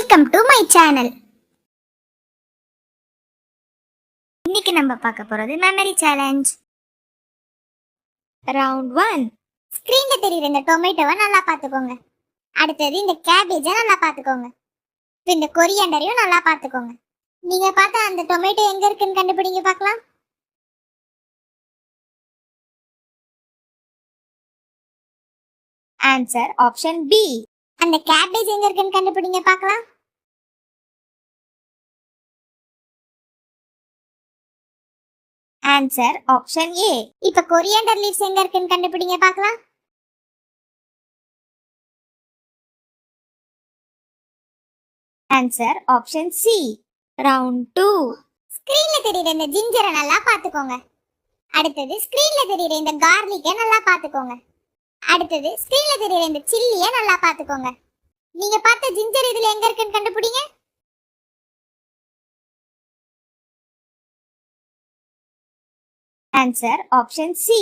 Welcome to my channel. இன்னைக்கு நம்ம பார்க்க போறது மெமரி சேலஞ்ச். ரவுண்ட் 1. ஸ்கிரீன்ல தெரியுற இந்த டொமேட்டோவை நல்லா பாத்துக்கோங்க. அடுத்தது இந்த கேபேஜை நல்லா பாத்துக்கோங்க. இந்த கொரியாண்டரையும் நல்லா பாத்துக்கோங்க. நீங்க பார்த்தா அந்த டொமேட்டோ எங்க இருக்குன்னு கண்டுபிடிங்க பார்க்கலாம். Answer option B. அந்த கேபேஜ் எங்க இருக்குன்னு கண்டுபிடிங்க பார்க்கலாம். Answer option A. இப்ப கொரியாண்டர் லீவ்ஸ் எங்க இருக்குன்னு கண்டுபிடிங்க பார்க்கலாம். Answer option C. ரவுண்ட் 2. ஸ்கிரீன்ல தெரியுற இந்த ஜிஞ்சரை நல்லா பாத்துக்கோங்க. அடுத்தது ஸ்கிரீன்ல தெரியுற இந்த கார்லிக்கை நல்லா பாத்துக்கோங்க. அடுத்தது ஸ்கிரீன்ல தெரியுற இந்த சில்லியை நல்லா பாத்துக்கோங்க. நீங்க பார்த்த ஜிஞ்சர் இதுல எங்க இருக்குன்னு கண்டுபிடிங்க. Answer option C.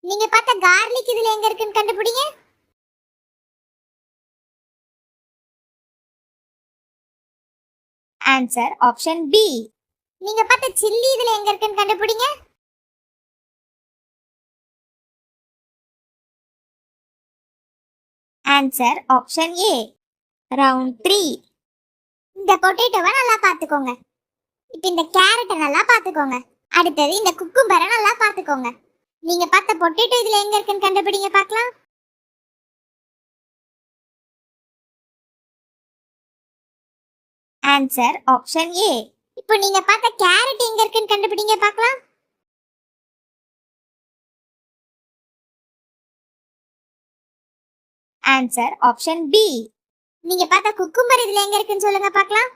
நீங்க பார்த்த கார்லிக் இதுல எங்க இருக்குன்னு கண்டுபிடிங்க. Answer option B. நீங்க பார்த்த சில்லி இதுல எங்க இருக்குன்னு கண்டுபிடிங்க. Answer option A. ரவுண்ட் 3. இந்த பொட்டேட்டோவை நல்லா பாத்துக்கோங்க. இப்போ இந்த கேரட்டை நல்லா பாத்துக்கோங்க. அடுத்தது இந்த குக்கும்பரை நல்லா பாத்துக்கோங்க. நீங்க பார்த்த பொட்டேட்டோ இதுல எங்க இருக்குன்னு கண்டுபிடிங்க பார்க்கலாம். Answer option A. இப்போ நீங்க பார்த்த கேரட் எங்க இருக்குன்னு கண்டுபிடிங்க பார்க்கலாம். Answer option B. நீங்க பார்த்த குக்கும்பர் இதுல எங்க இருக்குன்னு சொல்லுங்க பார்க்கலாம்.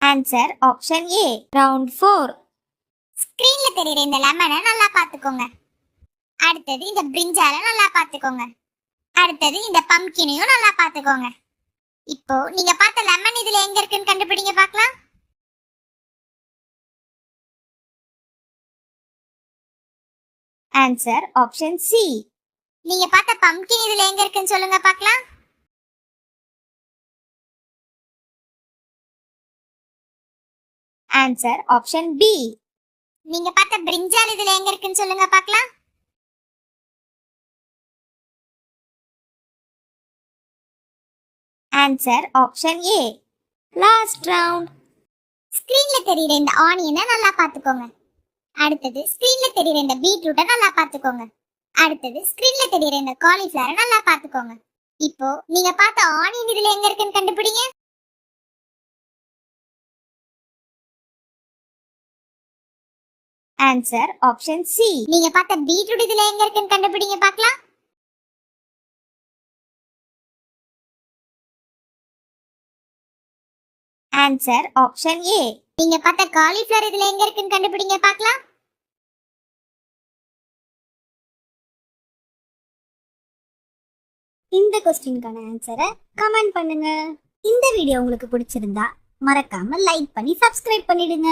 Answer option A. ரவுண்ட் 4. ஸ்கிரீன்ல தெரியுற இந்த லெமனை நல்லா பாத்துக்கோங்க. அடுத்தது இந்த பிரிஞ்சாலை நல்லா பாத்துக்கோங்க. அடுத்தது இந்த பம்கினையும் நல்லா பாத்துக்கோங்க. இப்போ நீங்க பார்த்த லெமன் இதுல எங்க இருக்குன்னு கண்டுபிடிங்க பார்க்கலாம். Answer option C. நீங்க பார்த்த பம்கின் இதுல எங்க இருக்குன்னு சொல்லுங்க பார்க்கலாம். Answer option B. நீங்க பார்த்த பிரிஞ்சால் இதுல எங்க இருக்குன்னு சொல்லுங்க பார்க்கலாம். Answer option A. Last round. ஸ்கிரீன்ல தெரியுற இந்த ஆனியனை நல்லா பாத்துக்கோங்க. அடுத்தது ஸ்கிரீன்ல தெரியுற இந்த பீட்ரூட்டை நல்லா பாத்துக்கோங்க. அடுத்தது ஸ்கிரீன்ல தெரியுற இந்த காலிஃப்ளவரை நல்லா பாத்துக்கோங்க. இப்போ நீங்க பார்த்த ஆனியன் இதுல எங்க இருக்குன்னு கண்டுபிடிங்க. Answer option C. நீங்க பார்த்த பீட்ரூட் இதுல எங்க இருக்குன்னு கண்டுபிடிங்க பார்க்கலாம். ஆன்சர் ஆப்ஷன் ஏ. நீங்க பார்த்த காலிஃப்ளவர் இதுல எங்க இருக்குன்னு கண்டுபிடிங்க பார்க்கலாம். இந்த क्वेश्चनக்கான ஆன்சரை கமெண்ட் பண்ணுங்க. இந்த வீடியோ உங்களுக்கு பிடிச்சிருந்தா மறக்காம லைக் பண்ணி சப்ஸ்கிரைப் பண்ணிடுங்க.